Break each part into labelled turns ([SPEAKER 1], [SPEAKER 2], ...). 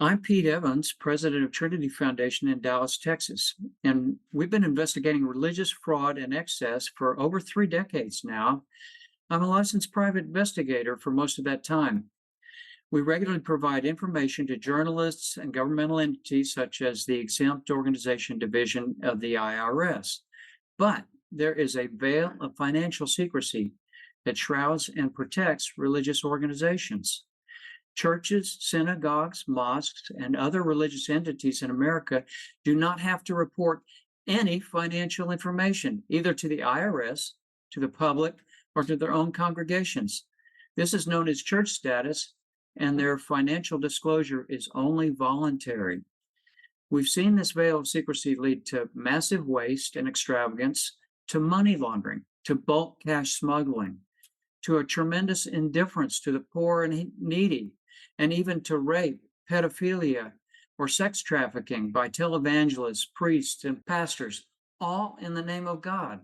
[SPEAKER 1] I'm Pete Evans, president of Trinity Foundation in Dallas, Texas, and we've been investigating religious fraud and excess for over 3 decades now. I'm a licensed private investigator for most of that time. We regularly provide information to journalists and governmental entities such as the Exempt Organization Division of the IRS. But there is a veil of financial secrecy that shrouds and protects religious organizations. Churches, synagogues, mosques, and other religious entities in America do not have to report any financial information, either to the IRS, to the public, or to their own congregations. This is known as church status, and their financial disclosure is only voluntary. We've seen this veil of secrecy lead to massive waste and extravagance, to money laundering, to bulk cash smuggling, to a tremendous indifference to the poor and needy, and even to rape, pedophilia, or sex trafficking by televangelists, priests, and pastors, all in the name of God.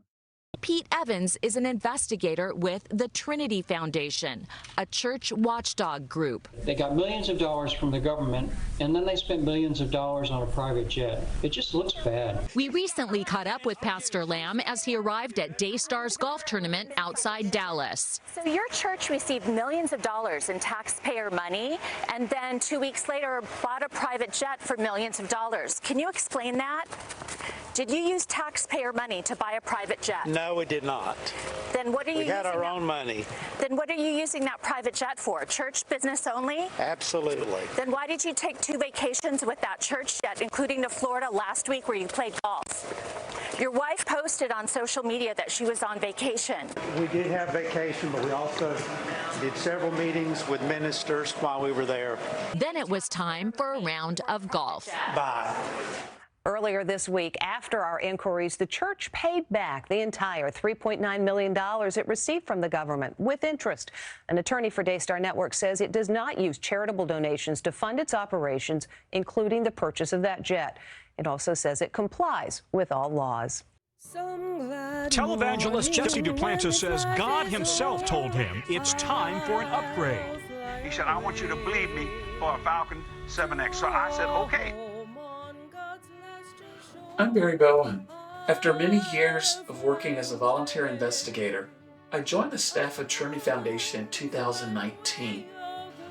[SPEAKER 2] Pete Evans is an investigator with the Trinity Foundation, a church watchdog group.
[SPEAKER 3] They got millions of dollars from the government, and then they spent millions of dollars on a private jet. It just looks bad.
[SPEAKER 2] We recently caught up with Pastor Lamb as he arrived at Daystar's golf tournament outside Dallas.
[SPEAKER 4] So your church received millions of dollars in taxpayer money, and then 2 weeks later bought a private jet for millions of dollars. Can you explain that? Did you use taxpayer money to buy a private jet?
[SPEAKER 5] No, we did not.
[SPEAKER 4] Then what are you
[SPEAKER 5] We had
[SPEAKER 4] using
[SPEAKER 5] our own money.
[SPEAKER 4] Then what are you using that private jet for? Church business only?
[SPEAKER 5] Absolutely.
[SPEAKER 4] Then why did you take 2 vacations with that church jet, including to Florida last week where you played golf? Your wife posted on social media that she was on vacation.
[SPEAKER 5] We did have vacation, but we also did several meetings with ministers while we were there.
[SPEAKER 2] Then it was time for a round of golf.
[SPEAKER 5] Bye.
[SPEAKER 6] Earlier this week, after our inquiries, the church paid back the entire $3.9 million it received from the government with interest. An attorney for Daystar Network says it does not use charitable donations to fund its operations, including the purchase of that jet. It also says it complies with all laws.
[SPEAKER 7] Televangelist Jesse Duplantis says God himself told him it's time for an upgrade.
[SPEAKER 8] He said, I want you to believe me for a Falcon 7X. So I said, okay.
[SPEAKER 9] I'm Barry Bowen. After many years of working as a volunteer investigator, I joined the staff of Trinity Foundation in 2019.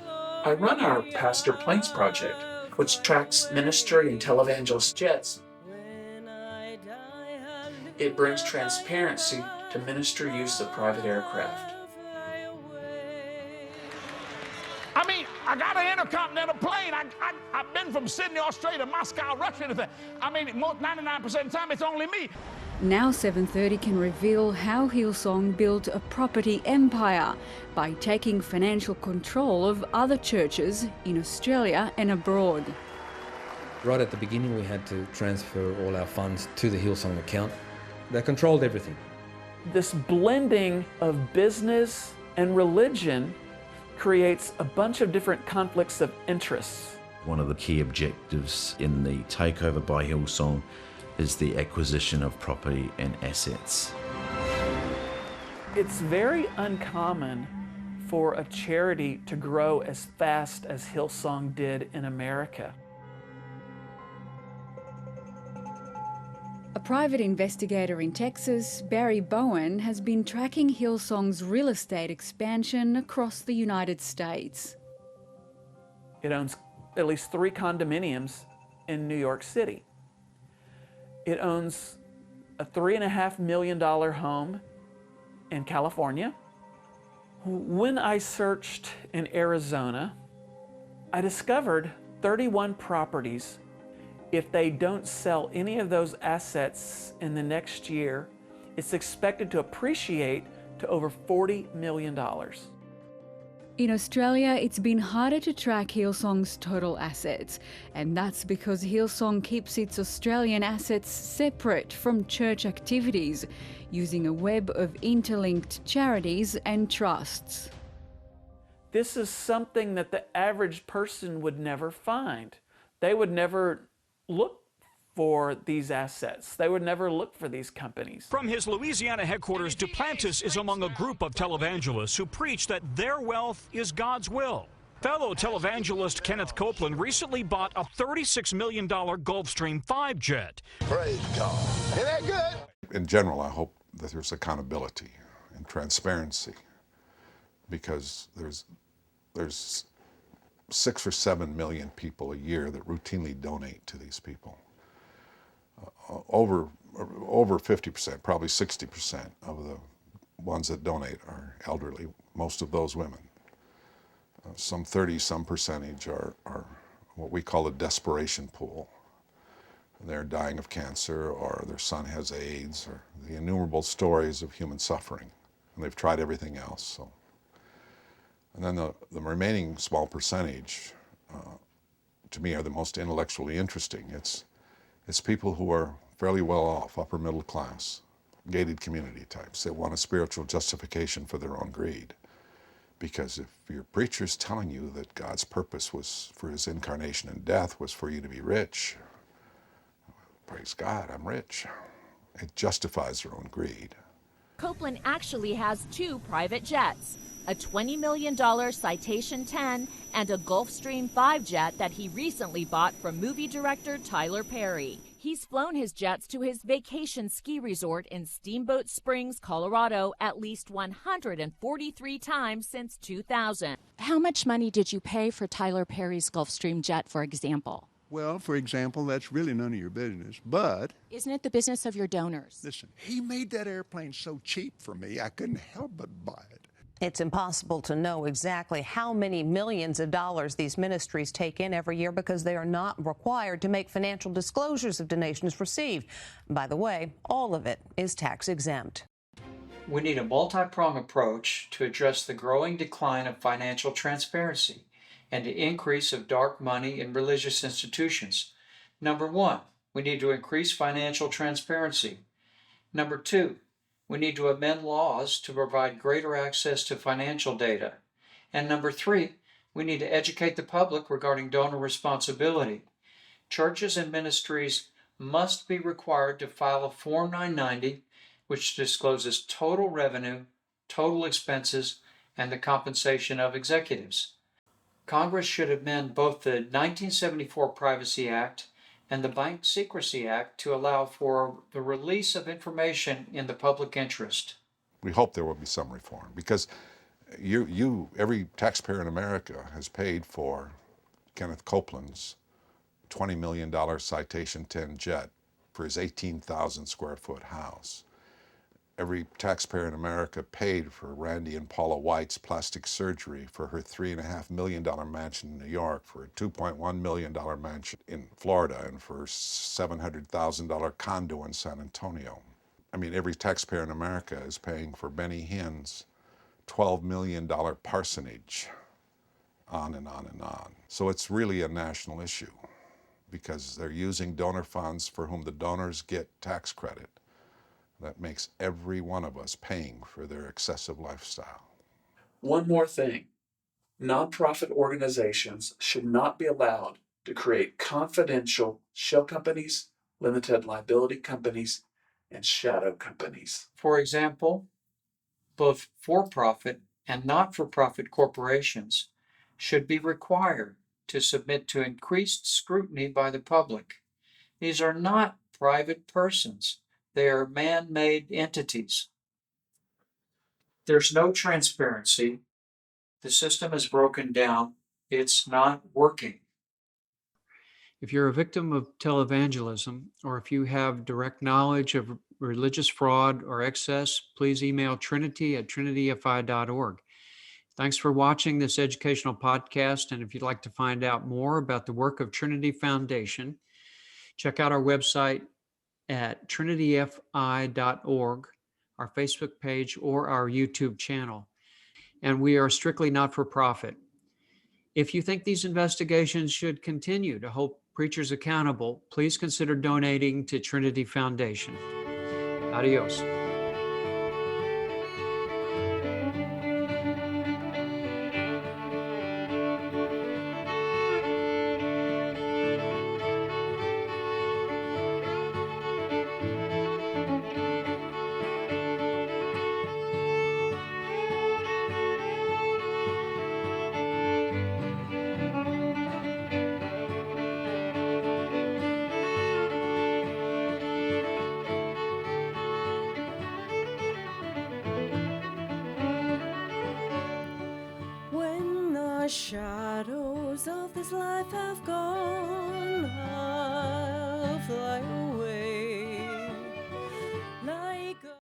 [SPEAKER 9] I run our Pastor Planes project, which tracks ministry and televangelist jets. It brings transparency to ministry use of private aircraft.
[SPEAKER 7] I mean, I got an intercontinental plane. I've been from Sydney, Australia to Moscow, Russia, anything. I mean, 99% of the time, it's only me.
[SPEAKER 10] Now 7:30 can reveal how Hillsong built a property empire by taking financial control of other churches in Australia and abroad.
[SPEAKER 11] Right at the beginning, we had to transfer all our funds to the Hillsong account. They controlled everything.
[SPEAKER 12] This blending of business and religion creates a bunch of different conflicts of interests.
[SPEAKER 13] One of the key objectives in the takeover by Hillsong is the acquisition of property and assets.
[SPEAKER 12] It's very uncommon for a charity to grow as fast as Hillsong did in America.
[SPEAKER 10] A private investigator in Texas, Barry Bowen, has been tracking Hillsong's real estate expansion across the United States.
[SPEAKER 12] It owns at least 3 condominiums in New York City. It owns a $3.5 million home in California. When I searched in Arizona, I discovered 31 properties. If they don't sell any of those assets in the next year, it's expected to appreciate to over $40 million.
[SPEAKER 10] In Australia, it's been harder to track Hillsong's total assets, and that's because Hillsong keeps its Australian assets separate from church activities, using a web of interlinked charities and trusts.
[SPEAKER 12] This is something that the average person would never find. They would never look for these assets. They would never look for these companies.
[SPEAKER 7] From his Louisiana headquarters, Duplantis is among a group of televangelists who preach that their wealth is God's will.
[SPEAKER 14] Fellow televangelist Kenneth Copeland recently bought a $36 million Gulfstream 5 jet.
[SPEAKER 15] Praise God. Isn't that good?
[SPEAKER 16] In general, I hope that there's accountability and transparency, because there's 6 or 7 million people a year that routinely donate to these people. Over 50%, probably 60% of the ones that donate are elderly, most of those women. Some 30-some percentage are what we call a desperation pool. They're dying of cancer, or their son has AIDS, or the innumerable stories of human suffering. And they've tried everything else. So. And then the remaining small percentage, to me, are the most intellectually interesting. It's people who are fairly well off, upper middle class, gated community types. They want a spiritual justification for their own greed. Because if your preacher's telling you that God's purpose was for his incarnation and death was for you to be rich, praise God, I'm rich. It justifies their own greed.
[SPEAKER 2] Copeland actually has 2 private jets, a $20 million Citation 10 and a Gulfstream 5 jet that he recently bought from movie director Tyler Perry. He's flown his jets to his vacation ski resort in Steamboat Springs, Colorado, at least 143 times since 2000. How much money did you pay for Tyler Perry's Gulfstream jet, for example?
[SPEAKER 17] Well, for example, that's really none of your business, but...
[SPEAKER 2] Isn't it the business of your donors?
[SPEAKER 17] Listen, he made that airplane so cheap for me, I couldn't help but buy it.
[SPEAKER 6] It's impossible to know exactly how many millions of dollars these ministries take in every year because they are not required to make financial disclosures of donations received. By the way, all of it is tax exempt.
[SPEAKER 1] We need a multi-pronged approach to address the growing decline of financial transparency and the increase of dark money in religious institutions. Number 1, we need to increase financial transparency. Number 2, we need to amend laws to provide greater access to financial data. And number 3, we need to educate the public regarding donor responsibility. Churches and ministries must be required to file a Form 990, which discloses total revenue, total expenses, and the compensation of executives. Congress should amend both the 1974 Privacy Act and the Bank Secrecy Act to allow for the release of information in the public interest.
[SPEAKER 16] We hope there will be some reform, because every taxpayer in America has paid for Kenneth Copeland's $20 million Citation 10 jet for his 18,000 square foot house. Every taxpayer in America paid for Randy and Paula White's plastic surgery, for her $3.5 million mansion in New York, for a $2.1 million mansion in Florida, and for a $700,000 condo in San Antonio. I mean, every taxpayer in America is paying for Benny Hinn's $12 million parsonage, on and on and on. So it's really a national issue, because they're using donor funds for whom the donors get tax credit. That makes every one of us paying for their excessive lifestyle.
[SPEAKER 9] One more thing. Nonprofit organizations should not be allowed to create confidential shell companies, limited liability companies, and shadow companies.
[SPEAKER 1] For example, both for-profit and not-for-profit corporations should be required to submit to increased scrutiny by the public. These are not private persons. They are man-made entities. There's no transparency. The system is broken down. It's not working. If you're a victim of televangelism, or if you have direct knowledge of religious fraud or excess, please email trinity@trinityfi.org. Thanks for watching this educational podcast. And if you'd like to find out more about the work of Trinity Foundation, check out our website at trinityfi.org, our Facebook page, or our YouTube channel. And we are strictly not-for-profit. If you think these investigations should continue to hold preachers accountable, please consider donating to Trinity Foundation. Adios.
[SPEAKER 18] The shadows of this life have gone.